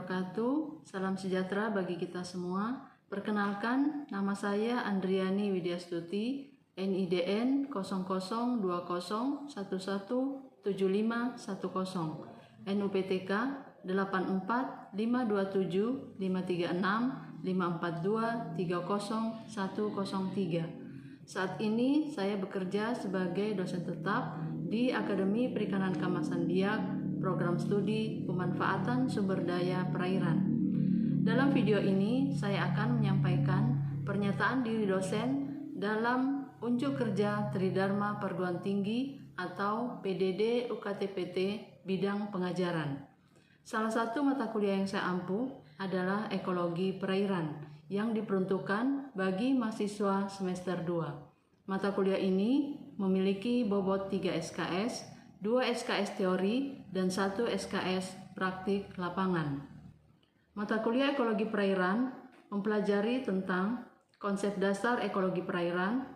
wabarakatuh. Salam sejahtera bagi kita semua. Perkenalkan, nama saya Andriani Widyastuti, NIDN 0011117510, NUPTK 84523654230103. Saat ini saya bekerja sebagai dosen tetap di Akademi Perikanan Kamasan Biak, Program Studi Pemanfaatan Sumber Daya Perairan. Dalam video ini saya akan menyampaikan pernyataan diri dosen dalam Unjuk Kerja Tridharma Perguruan Tinggi atau PDD UKT-PT bidang pengajaran. Salah satu mata kuliah yang saya ampuh adalah Ekologi Perairan yang diperuntukkan bagi mahasiswa semester 2. Mata kuliah ini memiliki bobot 3 SKS, 2 SKS teori, dan 1 SKS praktik lapangan. Mata kuliah Ekologi Perairan mempelajari tentang konsep dasar ekologi perairan.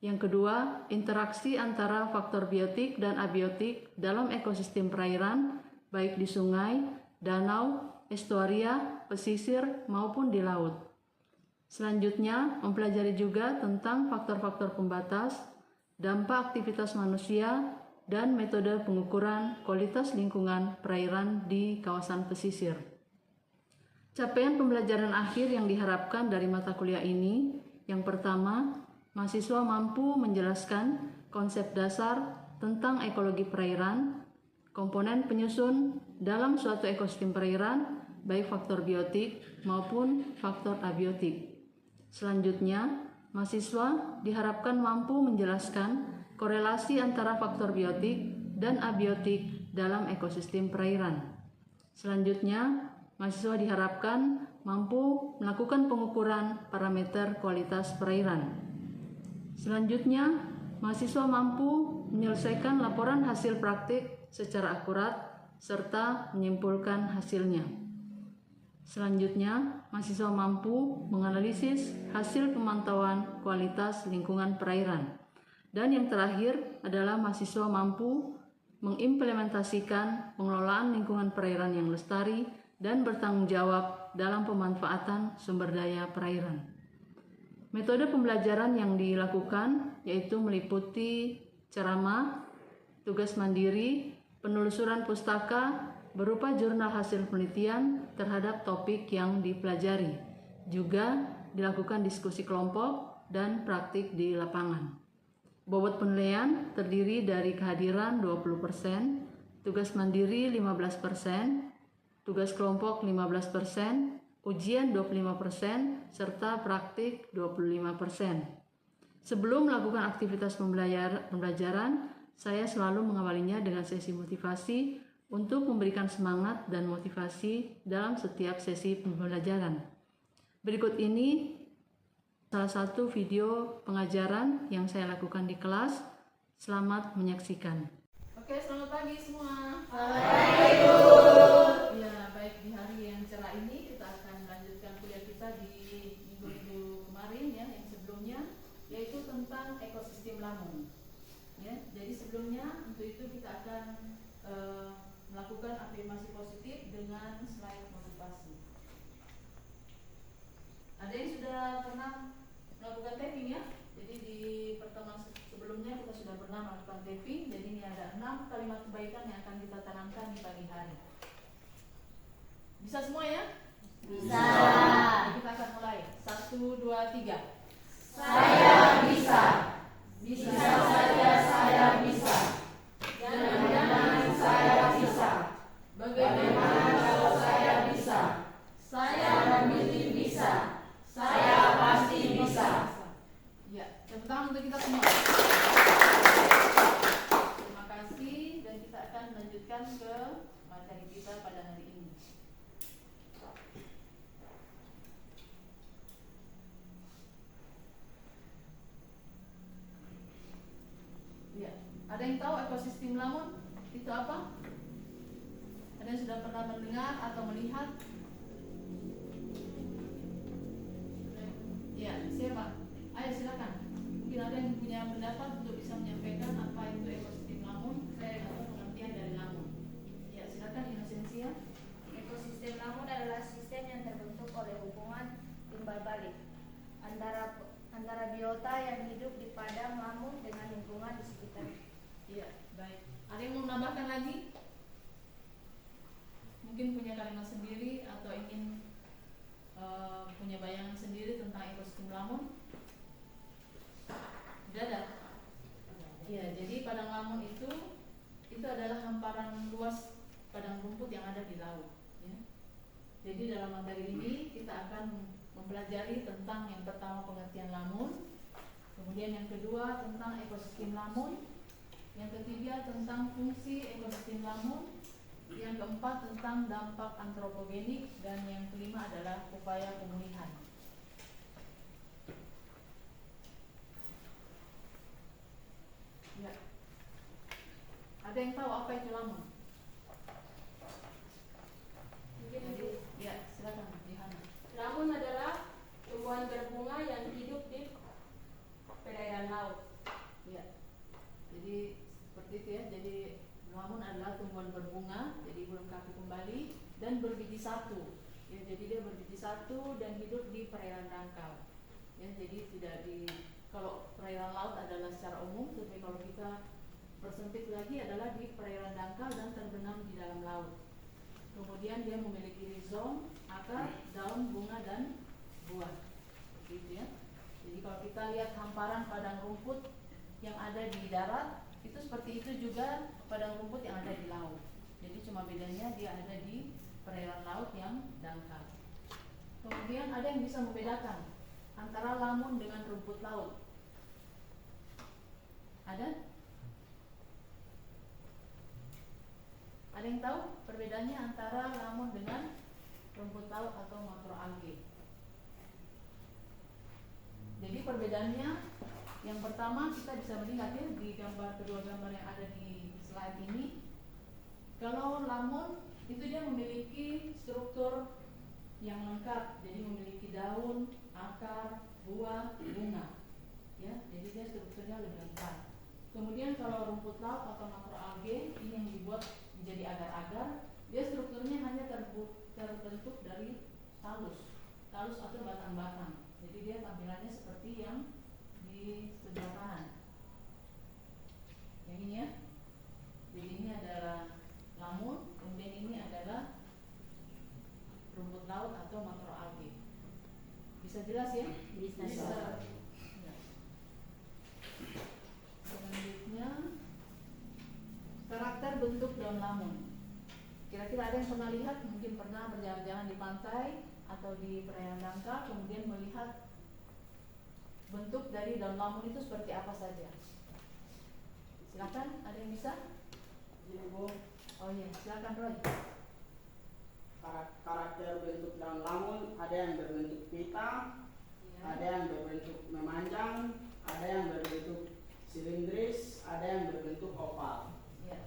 Yang kedua, interaksi antara faktor biotik dan abiotik dalam ekosistem perairan, baik di sungai, danau, estuaria, pesisir, maupun di laut. Selanjutnya, mempelajari juga tentang faktor-faktor pembatas, dampak aktivitas manusia, dan metode pengukuran kualitas lingkungan perairan di kawasan pesisir. Capaian pembelajaran akhir yang diharapkan dari mata kuliah ini, yang pertama, mahasiswa mampu menjelaskan konsep dasar tentang ekologi perairan, komponen penyusun dalam suatu ekosistem perairan, baik faktor biotik maupun faktor abiotik. Selanjutnya, mahasiswa diharapkan mampu menjelaskan korelasi antara faktor biotik dan abiotik dalam ekosistem perairan. Selanjutnya, mahasiswa diharapkan mampu melakukan pengukuran parameter kualitas perairan. Selanjutnya, mahasiswa mampu menyelesaikan laporan hasil praktik secara akurat serta menyimpulkan hasilnya. Selanjutnya, mahasiswa mampu menganalisis hasil pemantauan kualitas lingkungan perairan. Dan yang terakhir adalah mahasiswa mampu mengimplementasikan pengelolaan lingkungan perairan yang lestari dan bertanggung jawab dalam pemanfaatan sumber daya perairan. Metode pembelajaran yang dilakukan yaitu meliputi ceramah, tugas mandiri, penelusuran pustaka berupa jurnal hasil penelitian terhadap topik yang dipelajari. Juga dilakukan diskusi kelompok dan praktik di lapangan. Bobot penilaian terdiri dari kehadiran 20%, tugas mandiri 15%, tugas kelompok 15%, ujian 25%, serta praktik 25%. Sebelum melakukan aktivitas pembelajaran, saya selalu mengawalinya dengan sesi motivasi untuk memberikan semangat dan motivasi dalam setiap sesi pembelajaran. Berikut ini salah satu video pengajaran yang saya lakukan di kelas. Selamat menyaksikan. Oke, selamat pagi semua. Assalamualaikum. Ya, baik, di hari yang cerah ini kita akan melanjutkan kuliah kita di minggu-minggu kemarin ya, yang sebelumnya, yaitu tentang ekosistem lamun. Ya, jadi sebelumnya untuk itu kita akan melakukan afirmasi positif dengan slide motivasi. Ada yang sudah pernah melakukan tapping ya? Jadi di pertemuan sebelumnya kita sudah pernah melakukan tapping. Jadi ini ada 6 kalimat kebaikan yang akan kita tanamkan di pagi hari. Bisa semua ya? Bisa. Jadi kita akan mulai. 1, 2, 3. Saya bisa. Bisa saja saya bisa. Jangan-jangan saya bisa. Bagaimana kalau saya bisa? Saya memilih bisa. Saya pasti bisa. Ya, tepuk tangan untuk kita semua. Terima kasih, dan kita akan melanjutkan ke materi kita pada hari ini. Ya, ada yang tahu ekosistem lamun itu apa? Ada yang sudah pernah mendengar atau melihat? Ya, siapa? Ayo silakan. Mungkin ada yang punya pendapat untuk bisa menyampaikan apa itu ekosistem lamun. Saya dapat pengertian dari lamun. Ya, silakan Inosensia. Ekosistem lamun adalah Ada yang mau menambahkan lagi? Mungkin punya kalimat sendiri atau ingin punya bayangan sendiri tentang ekosistem lamun? Tidak ada? Ya, jadi padang lamun itu adalah hamparan luas padang rumput yang ada di laut. Ya. Jadi dalam materi ini kita akan mempelajari tentang yang pertama pengertian lamun, kemudian yang kedua tentang ekosistem lamun, yang ketiga tentang fungsi ekosistem lamun, yang keempat tentang dampak antropogenik, dan yang kelima adalah upaya pemulihan. Ya. Ada yang tahu apa itu lamun? Mungkin Jadi, ya silakan Dihana. lamun adalah tumbuhan berbunga yang hidup di perairan laut. Ya. Jadi seperti itu ya. Jadi lamun adalah tumbuhan berbunga, jadi belum kaki kembali dan berbiji satu. Ya, jadi dia berbiji satu dan hidup di perairan dangkal. Ya, jadi tidak kalau perairan laut adalah secara umum, tapi kalau kita persempit lagi adalah di perairan dangkal dan terbenam di dalam laut. Kemudian dia memiliki rizom, akar, daun, bunga, dan buah. Begitu ya. Jadi kalau kita lihat hamparan padang rumput yang ada di darat, itu seperti itu juga padang rumput yang ada di laut. Jadi cuma bedanya dia ada di perairan laut yang dangkal. Kemudian ada yang bisa membedakan antara lamun dengan rumput laut. Ada? Ada yang tahu perbedaannya antara lamun dengan rumput laut atau makroalgae? Jadi perbedaannya yang pertama kita bisa melihat ya di kedua gambar yang ada di slide ini. Kalau lamun itu dia memiliki struktur yang lengkap, jadi memiliki daun, akar, buah, bunga. Ya, jadi dia strukturnya lebih lengkap. Kemudian kalau rumput laut atau makroalgae ini yang dibuat menjadi agar-agar, dia strukturnya hanya terbentuk dari talus atau batang-batang. Jadi dia tampilannya seperti yang di sebelah kanan. Yang ini ya. Jadi ini adalah lamun, kemudian ini adalah rumput laut atau makroalgae. Bisa jelas ya? Bisa. Ya. Selanjutnya karakter bentuk daun lamun. Kira-kira ada yang pernah lihat, mungkin pernah berjalan-jalan di pantai atau di perairan dangkal, kemudian melihat bentuk dari daun lamun itu seperti apa saja? Silakan, ada yang bisa? Ini Bu, Oh iya, silakan Roy. karakter bentuk daun lamun ada yang berbentuk pita, Ya. ada yang berbentuk memanjang, ada yang berbentuk silindris, ada yang berbentuk oval. Ya.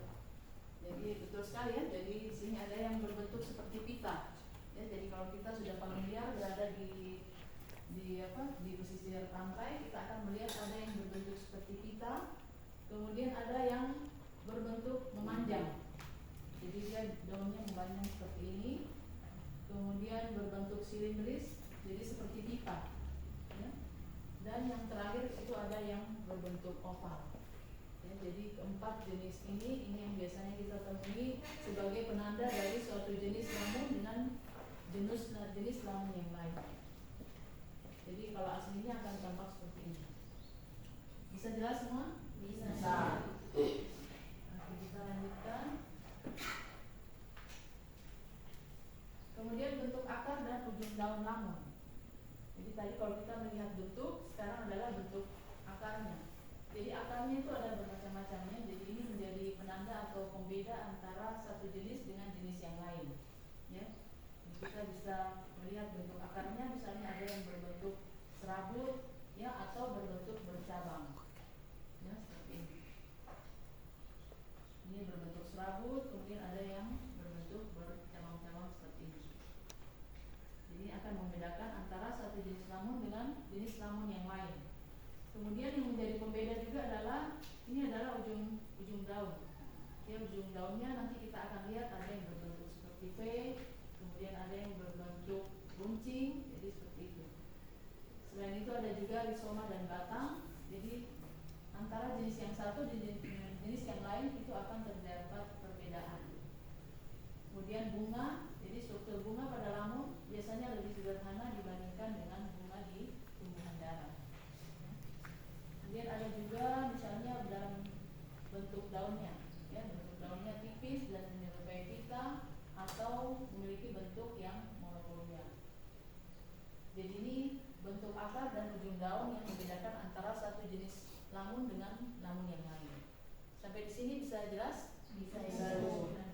Jadi betul sekali ya. Jadi di sini ada yang berbentuk seperti pita. Ya, jadi kalau kita sudah familiar berada di pesisir pantai, kita akan melihat ada yang berbentuk seperti pita, kemudian ada yang berbentuk memanjang. Jadi dia daunnya memanjang seperti ini, kemudian berbentuk silindris, jadi seperti pipa. Ya. Dan yang terakhir itu ada yang berbentuk oval. Ya, jadi keempat jenis ini yang biasanya kita temui sebagai penanda dari suatu jenis lamun dengan jenis lamun yang lain. Jadi kalau aslinya akan tampak seperti ini. Bisa jelas semua? Bisa. Oke, kita lanjutkan. Kemudian bentuk akar dan ujung daun lamun. Jadi tadi kalau kita melihat bentuk, sekarang adalah bentuk akarnya. Jadi akarnya itu ada bermacam-macamnya. Jadi ini menjadi penanda atau pembeda antara satu jenis dengan jenis yang lain. Ya, jadi kita bisa melihat bentuk akarnya, misalnya ada yang berbentuk serabut, ya, atau berbentuk bercabang. Ya, seperti ini. Ini berbentuk serabut, kemudian ada yang berbentuk bercabang-cabang seperti ini. Jadi ini akan membedakan antara satu jenis lamun dengan jenis lamun yang lain. Kemudian yang menjadi pembeda juga adalah ini adalah ujung daun. Ya, ujung daunnya nanti kita akan lihat ada yang berbentuk seperti V, kemudian ada yang berbentuk runcing, jadi seperti itu. Selain itu ada juga rizoma dan batang. Jadi antara jenis yang satu dan jenis yang lain itu akan terjadi Kemudian bunga, jadi struktur bunga pada lamun biasanya lebih sederhana dibandingkan dengan bunga di tumbuhan darat. Kemudian ada juga misalnya dalam bentuk daunnya, ya, bentuk daunnya tipis dan menyerupai pita atau memiliki bentuk yang monopodial. Jadi ini bentuk akar dan ujung daun yang membedakan antara satu jenis lamun dengan lamun yang lain. Sampai di sini bisa jelas? Bisa dipahami ya.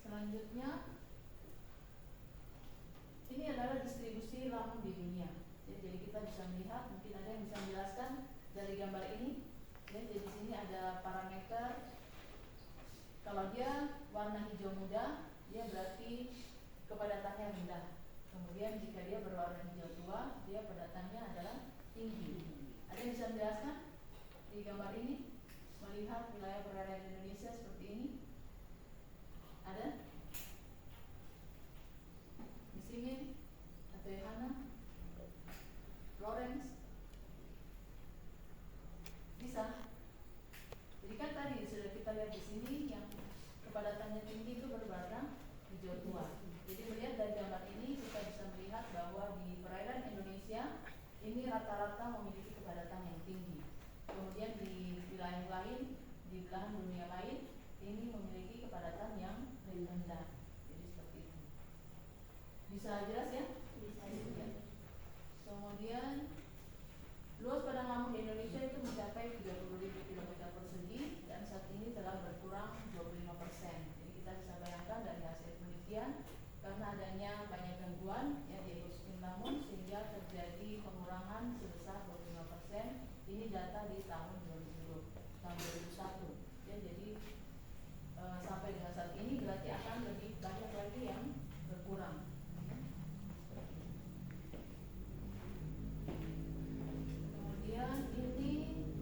Selanjutnya ini adalah distribusi lamun di dunia. Ya, jadi kita bisa melihat, mungkin ada yang bisa menjelaskan dari gambar ini. Ya, jadi di sini ada parameter. Kalau dia warna hijau muda, dia berarti kepadatannya rendah. Kemudian jika dia berwarna hijau tua, dia padatannya adalah tinggi. Ada yang bisa menjelaskan di gambar ini? Melihat wilayah perairan Indonesia seperti ini? Ada? Di sini atau Yohana? Lawrence? Bisa? Jadi kan tadi sudah kita lihat di sini yang kepadatannya tinggi itu berwarna hijau tua. Jadi melihat dari gambar ini kita bisa melihat bahwa di perairan Indonesia ini rata-rata memiliki kepadatan yang tinggi. Kemudian di wilayah lain, di belahan dunia lain, ini memiliki kepadatan yang rendah. Jadi seperti itu. Bisa jelas ya? Bisa. Ya. Kemudian luas padang lamun di Indonesia itu mencapai 30.000 km persegi dan saat ini telah berkurang 25%. Jadi kita bisa bayangkan dari hasil penelitian karena adanya banyak gangguan ya di ekosistem lamun sehingga terjadi pengurangan sebesar 25%. Ini data di tahun 2001. Ya, jadi sampai dengan saat ini berarti akan lebih banyak lagi yang berkurang. Kemudian ini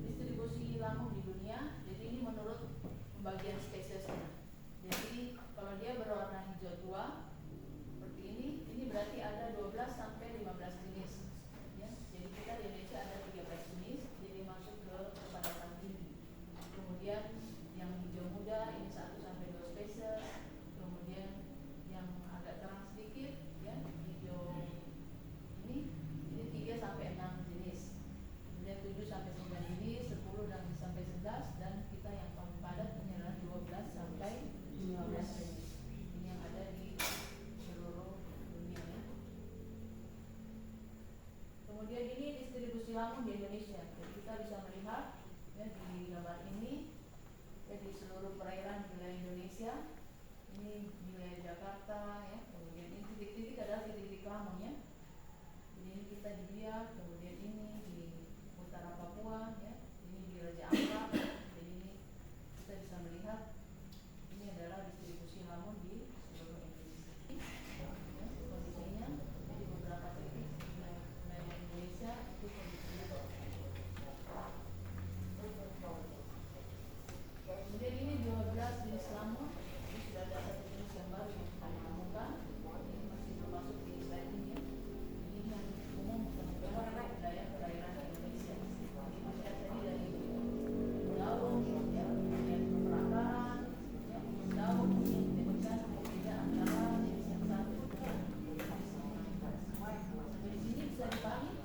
distribusi lamun di dunia. Jadi ini menurut pembagian spesiesnya. Jadi kalau dia berwarna hijau tua seperti ini berarti ada 12 sampai 15 jenis. Ya, jadi kita di Indonesia ada 13 jenis, jadi masuk ke kepadatan tinggi. Kemudian yang hijau muda ini 1 sampai 2 spesies. Kemudian yang agak terang sedikit, ya hijau ini 3 sampai 6 jenis. Kemudian 7 sampai 9 jenis, 10 dan sampai 11, dan kita yang paling padat ini adalah 12 sampai 15 jenis. Ini yang ada di seluruh dunia ya. Kemudian ini distribusi lamun di Indonesia. Jadi kita bisa melihat ya di gambar ini ya di seluruh perairan wilayah Indonesia. Ini wilayah Jakarta ya. Kemudian ini titik-titik adalah titik-titik lamun ya. Jadi ini kita di Biak, kemudian ini di utara Papua ya. Ini di Raja Ampat. Jadi ini kita bisa melihat ini adalah distribusi lamun di seluruh Indonesia. Ya, kondisinya jadi beberapa titik wilayah Indonesia itu kondisinya. Kemudian ini 12 jenis lamun. Ini sudah ada satu jenis yang baru yang kita temukan. Ini masih belum masuk di slide ini ya. Ini yang umum ditemukan di wilayah perairan Indonesia. Ini masih ada dari daun, ya, kemudian perakaran, ya, daun yang ditemukan berbeda antara jenis yang satu dengan jenis yang lain. Sampai di sini bisa dipahami?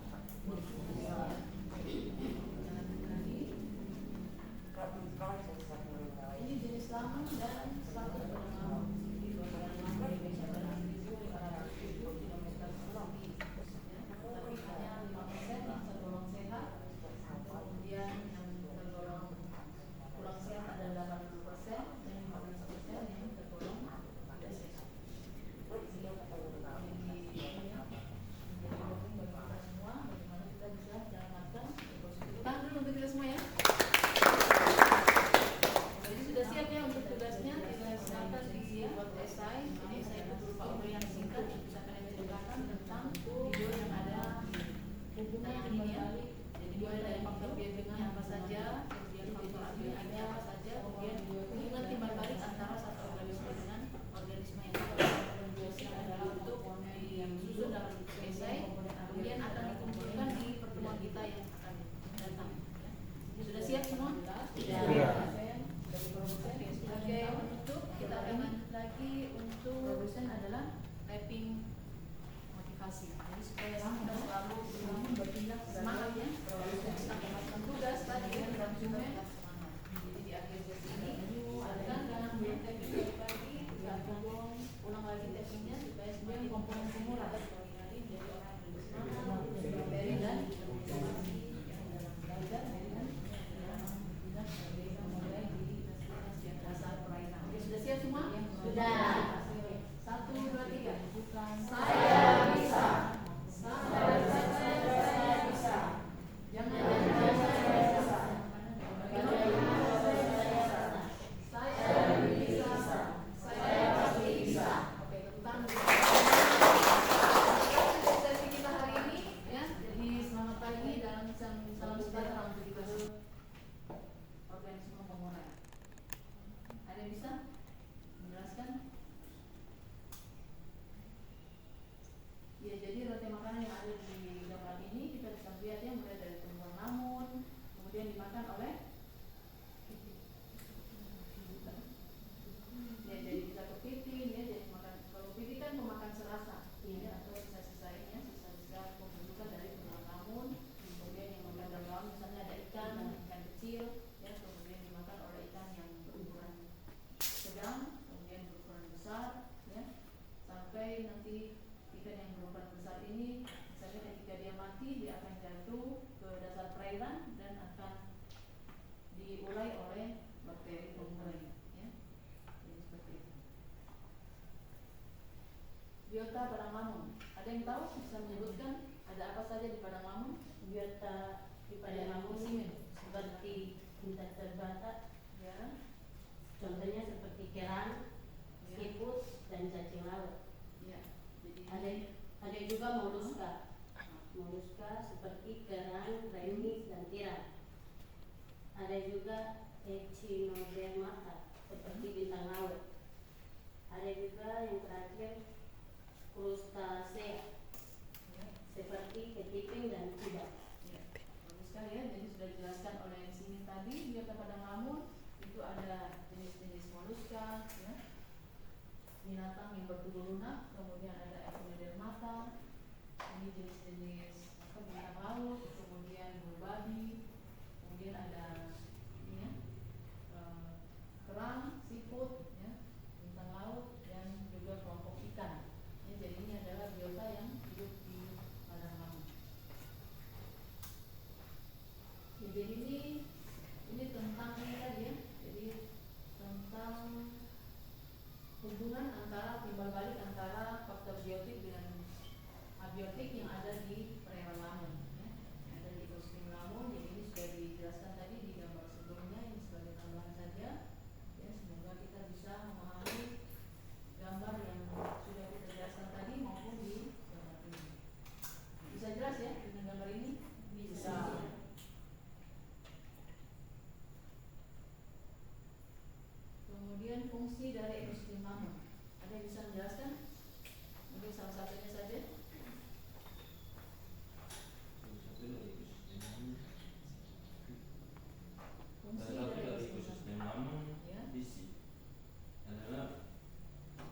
Ini jenis lamun dan status padang lamun. Di bagian lamun Indonesia adalah 1.570 km persegi. Tapi hanya 5% yang tergolong sehat. Kemudian yang tergolong kurang sehat ada 80% dan 15% yang tergolong tidak sehat. Jadi bagi kita semua bagaimana kita bisa menyelamatkan ekosistem. Tahan dulu untuk kita semua ya. Jadi sudah siap ya untuk tugasnya, kita silakan yang bisa menjelaskan? Ya, jadi rantai makanan yang ada di gambar ini kita bisa lihat ya, mulai dari tumbuhan lamun, kemudian dimakan oleh ya, jadi bisa kepiting ya, jadi makan, kalau kepiting kan pemakan serasa ya, atau sisa-sisa ini ya, sisa-sisa pembentukan dari tumbuhan lamun, kemudian yang makan dalam laut misalnya ada ikan kecil ya, kemudian dimakan oleh ikan yang berukuran sedang, kemudian berukuran besar ya, sampai nanti ikan yang berukuran besar ini misalnya ketika dia mati dia akan jatuh ke dasar perairan dan akan diulai oleh bakteri pengulai ya. Jadi seperti itu. Biota padang lamun, ada yang tahu bisa menyebutkan ada apa saja di padang lamun? Biota di padang lamun seperti invertebrata batak, Ya, contohnya seperti kerang, ya, siput, dan cacing laut. ya. Jadi Ada juga moluska seperti kerang, remis, dan tiram. Ada juga echinodermata seperti bintang laut. Ada juga yang terakhir crustacea ya. seperti kepiting dan udang. Ya, bagus sekali ya. Jadi sudah dijelaskan oleh di sini tadi biota padang lamun itu ada jenis-jenis moluska, ya, binatang yang bertubuh lunak, kemudian ada echinodermata, ini jenis-jenis bintang laut, kemudian bulu babi, kemudian ada ini ya, kerang, siput, ya, bintang laut, dan juga kelompok ikan. Ya, jadi ini adalah biota yang hidup di padang laut. Ya, jadi ini tentang ini tadi ya, jadi tentang hubungan antara timbal balik antara faktor biotik dengan abiotik yang ada di perairan lamun ya, yang ada di ekosistem lamun. Jadi ini sudah dijelaskan tadi di gambar sebelumnya, ini sebagai tambahan saja ya, semoga kita bisa memahami gambar yang sudah kita jelaskan tadi maupun di gambar ini. Bisa jelas ya dengan gambar ini? Bisa. Kemudian fungsi dari ekosistem lamun, ada yang bisa menjelaskan? Mungkin salah satunya saja. Fungsi Salah satu dari dari ekosistem ekosistem lamun ya. visi adalah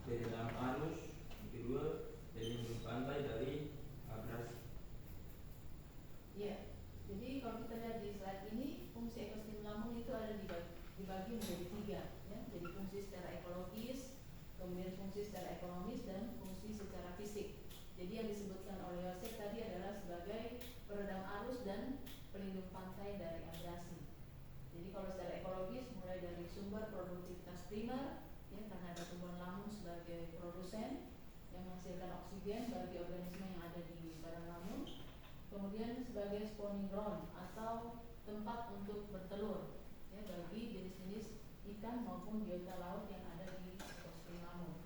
peredam arus, yang kedua pelindung pantai dari abrasi. Iya, jadi kalau kita lihat di slide ini, fungsi ekosistem lamun itu ada dibagi menjadi tiga, ya. Jadi fungsi secara ekologis, kemudian fungsi secara ekonomis, dan fungsi secara fisik. Jadi yang disebutkan oleh Yosef tadi adalah sebagai peredam arus dan pelindung pantai dari abrasi. Jadi kalau secara ekologis mulai dari sumber produktivitas primer, ya, karena ada tumbuhan lamun sebagai produsen yang menghasilkan oksigen bagi organisme yang ada di padang lamun. Kemudian sebagai spawning ground atau tempat untuk bertelur ya, bagi jenis-jenis ikan maupun biota laut yang ada di ekosistem lamun.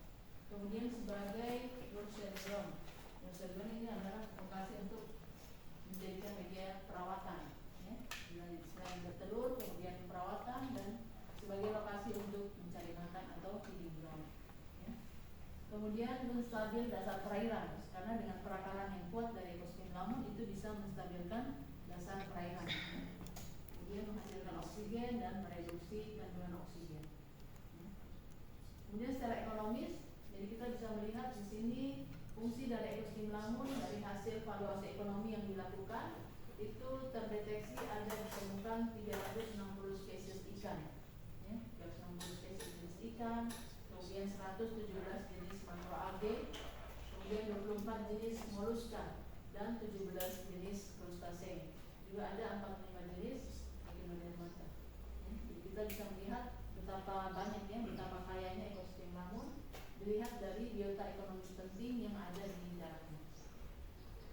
Kemudian sebagai nursery ground. Nursery ground ini adalah lokasi untuk menjadikan media perawatan ya. Selain bertelur, kemudian perawatan, dan sebagai lokasi untuk mencari makan atau feeding ground ya. Kemudian menstabil dasar perairan, karena dengan perakaran yang kuat dari ekosistem lamun itu bisa menstabilkan dasar perairan. Kemudian menghasilkan oksigen dan mereduksi kandungan oksigen. Kemudian secara ekonomis, jadi kita bisa melihat di sini fungsi dari ekosistem lamun dari hasil valuasi ekonomi yang dilakukan itu terdeteksi ada ditemukan 360 spesies ikan, ya, 360 spesies jenis ikan, kemudian 117 jenis makroalgae, kemudian 24 jenis moluska, dan 17 jenis crustacea. Juga ada 45 jenis echinodermata. Ya, jadi kita bisa melihat betapa banyak ya, betapa kayanya ekosistem lamun dilihat dari biota ekonomis penting yang ada di dalamnya.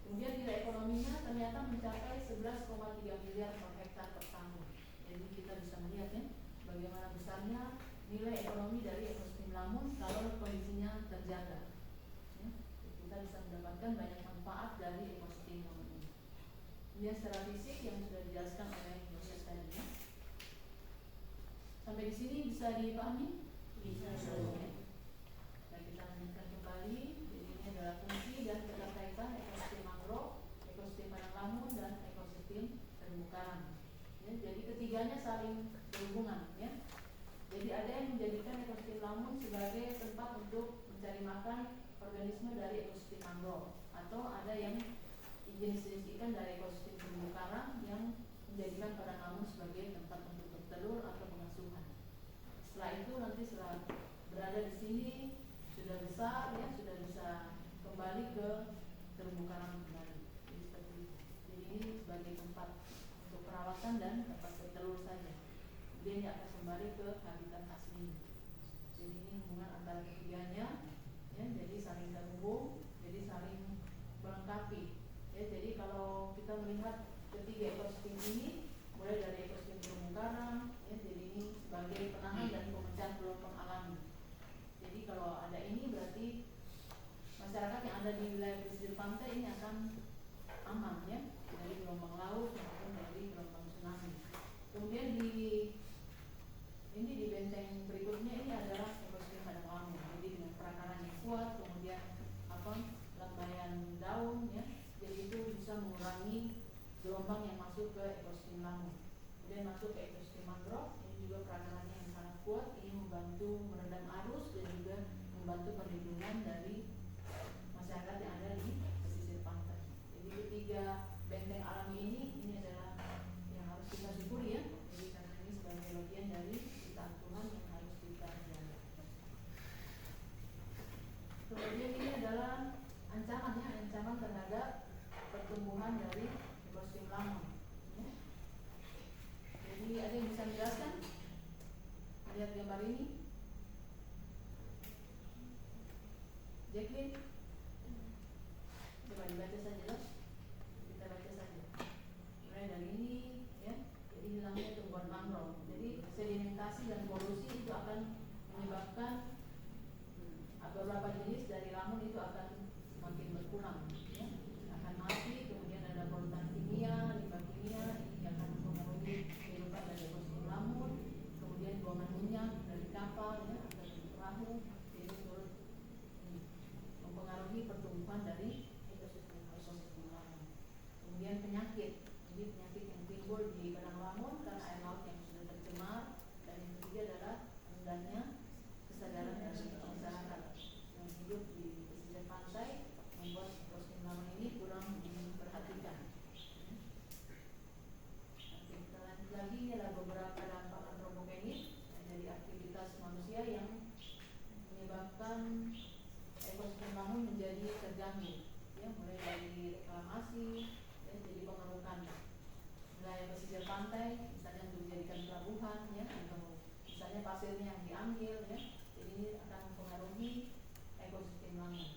Kemudian nilai ekonominya ternyata mencapai 11,3 miliar per hektar per tahun. Jadi kita bisa melihat ya, bagaimana besarnya nilai ekonomi dari ekosistem lamun kalau kondisinya terjaga. Ya, kita bisa mendapatkan banyak manfaat dari ekosistem lamun ini. Kemudian secara fisik yang sudah dijelaskan oleh Yosef tadi ya. Sampai di sini bisa dipahami Bisa saja. Nah, kita lanjutkan kembali. Jadi ini adalah fungsi dan keterkaitan ekosistem mangrove, ekosistem padang lamun, dan ekosistem terumbu karang. Ya, jadi ketiganya saling berhubungan. Ya. Jadi ada yang menjadikan ekosistem lamun sebagai tempat untuk mencari makan organisme dari ekosistem mangrove, atau ada yang jenis-jenis ikan dari ekosistem terumbu karang yang menjadikan padang lamun sebagai tempat untuk bertelur atau pengasuhan. Setelah itu nanti setelah berada di sini sudah besar, ya sudah bisa kembali ke terumbu karang kembali. Jadi seperti itu. Jadi ini sebagai tempat untuk perawatan dan tempat bertelur saja. Kemudian dia akan kembali ke habitat aslinya. Jadi ini hubungan antara ketiganya, ya, jadi saling terhubung, jadi saling melengkapi. Ya, jadi kalau kita melihat ketiga ekosistem ini, mulai dari ekosistem terumbu karang, ya, jadi ini sebagai penahan dan pemecah gelombang alami. Jadi kalau ada ini berarti masyarakat yang ada di wilayah pesisir pantai ini akan aman, ya, dari gelombang laut maupun dari gelombang tsunami. Kemudian di benteng berikutnya ini adalah ekosistem padang lamun. Jadi dengan perakaran yang kuat, kemudian lembaian daun, ya, jadi itu bisa mengurangi gelombang yang masuk ke ekosistem lamun. Kemudian masuk ke ekosistem mangrove, ini juga perakarannya yang sangat kuat, ini membantu meredam arus dan juga membantu perlindungan dari masyarakat yang ada di pesisir pantai. Jadi ketiga benteng alami ini adalah yang harus kita syukuri, ya. Jadi karena ini sebagai bagian dari ciptaan Tuhan yang harus kita jaga. Kemudian ini adalah ancaman terhadap pertumbuhan dari ekosistem lamun. Ya. Jadi ada yang bisa menjelaskan? Lihat gambar ini. Jacqueline, coba dibaca saja, loh. Kita baca saja. Mulai dari ini, ya. Jadi ini namanya tumbuhan mangrove. Jadi sedimentasi dan polusi itu akan menyebabkan beberapa jenis dari lamun itu akan semakin berkurang, ya. Akan mati. Kemudian ada polutan kimia, limbah kimia, ini akan mempengaruhi kehidupan dari ekosistem lamun. Kemudian buangan minyak dari kapal, ya, atau dari perahu, jadi turut mempengaruhi pertumbuhan dari ekosistem lamun. Kemudian penyakit, jadi penyakit yang timbul di padang lamun karena air laut yang sudah tercemar. Dan yang ketiga adalah rendahnya kesadaran dari masyarakat yang hidup di pesisir pantai, membuat ekosistem lamun ini kurang diperhatikan. Oke, kita lanjut lagi. Ini adalah beberapa dampak antropogenik dari aktivitas manusia yang menyebabkan ekosistem lamun menjadi terganggu, ya, mulai dari reklamasi, ya, jadi pengerukan wilayah pesisir pantai, misalnya untuk dijadikan pelabuhan, ya, atau misalnya pasirnya yang diambil, ya, jadi ini akan mempengaruhi ekosistem lamun.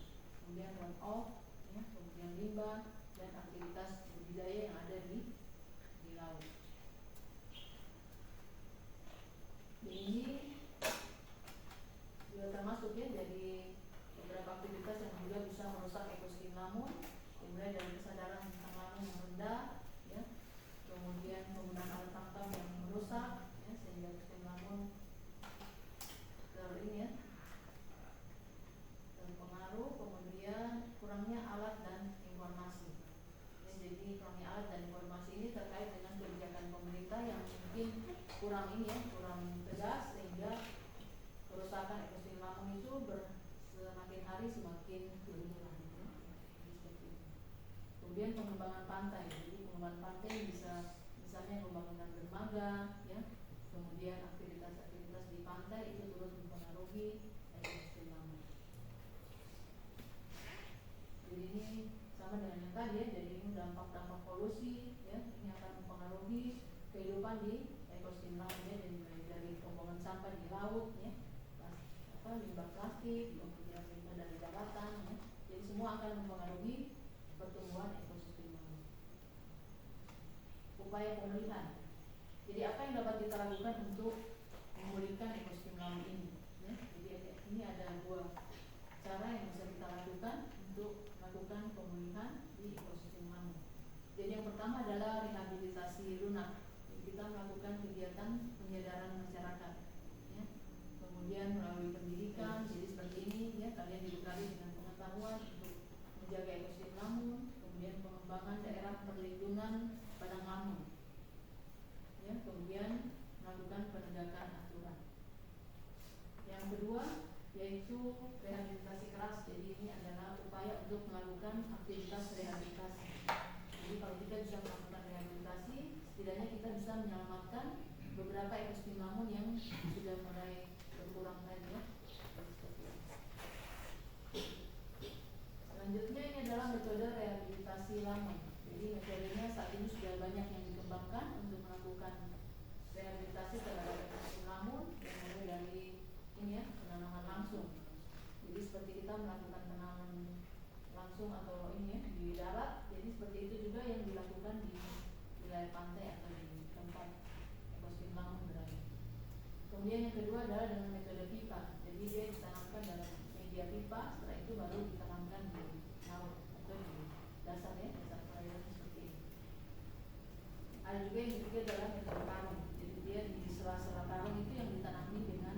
Kemudian run off, ya, kemudian limbah dan aktivitas budidaya yang ada di laut. Jadi ini juga termasuk, ya, jadi beberapa aktivitas yang juga bisa merusak ekosistem lamun, mulai dari kesadaran tentang lamun yang rendah, ya, kemudian penggunaan alat tangkap yang merusak, ya, sehingga ekosistem lamun terpengaruh. Kemudian kurangnya alat dan informasi, ya, jadi kurangnya alat dan informasi ini terkait dengan kebijakan pemerintah yang mungkin kurang tegas, sehingga kerusakan ekosistem lamun itu semakin hari semakin berkurang, ya. Kemudian pengembangan pantai, jadi pengembangan pantai bisa misalnya pembangunan dermaga, ya, kemudian aktivitas-aktivitas di pantai itu turut mempengaruhi ekosistem lamun. Jadi ini sama dengan yang tadi, ya, jadi ini dampak-dampak polusi, ya, ini akan mempengaruhi kehidupan di ekosistem lamun, ya, dari pembuangan sampah di laut, ya, limbah plastik, kemudian limbah dari daratan, ya. Jadi semua akan mempengaruhi pertumbuhan ekosistem lamun. Upaya pemulihan. Jadi apa yang dapat kita lakukan untuk memulihkan ekosistem lamun ini, ya? Jadi ini ada dua cara yang bisa kita lakukan untuk melakukan pemulihan di ekosistem lamun. Jadi yang pertama adalah rehabilitasi lunak. Jadi kita melakukan kegiatan penyadaran masyarakat, ya. Kemudian melalui pembangunan padang lamun, ya, kemudian melakukan penegakan aturan. Yang kedua yaitu rehabilitasi keras. Jadi ini adalah upaya untuk melakukan aktivitas rehabilitasi. Jadi kalau kita bisa melakukan rehabilitasi, setidaknya kita bisa menyelamatkan beberapa ekosistem lamun yang sudah mulai berkurang tadi, ya. Selanjutnya ini adalah metode rehabilitasi lamun. Jadi metodenya saat ini sudah banyak yang dikembangkan untuk melakukan rehabilitasi terhadap ekosistem lamun, yang mulai dari ini, ya, penanaman langsung. Jadi seperti kita melakukan penanaman langsung atau ini, ya, di darat. Jadi seperti itu juga yang dilakukan di wilayah pantai atau di tempat ekosistem lamun berada. Kemudian yang kedua adalah dengan metode pipa. Jadi dia ditanamkan dalam media pipa, setelah itu baru ditanamkan di laut atau di dasar, ya, dasar perairan seperti ini. Ada juga yang ketiga adalah metode karung. Jadi dia di sela-sela karung itu yang ditanami dengan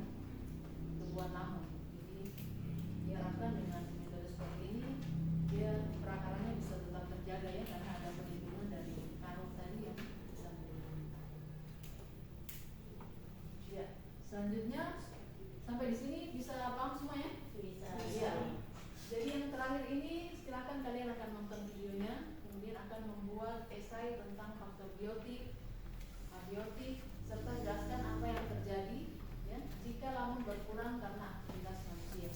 tumbuhan lamun. Jadi diharapkan dengan metode seperti ini dia perakarannya bisa tetap terjaga, ya, karena ada perlindungan dari karung tadi yang bisa melindungi. Ya, selanjutnya sampai di sini bisa paham semua, ya? Bisa. Ya. Jadi yang terakhir ini silakan kalian akan nonton videonya, kemudian akan membuat esai tentang faktor biotik, abiotik, serta jelaskan apa yang terjadi, ya, jika lamun berkurang karena aktivitas manusia.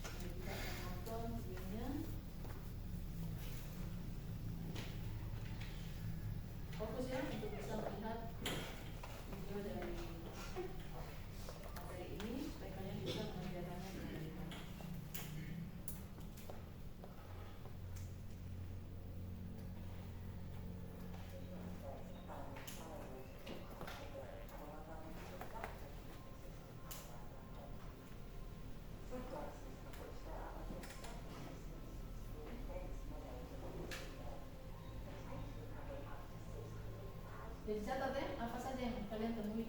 Jadi kita akan nonton videonya. Fokus, ya, untuk bisa melihat video dari materi ini supaya kalian bisa mengerjakannya dengan baik. Jadi catat, ya, apa saja yang kalian temui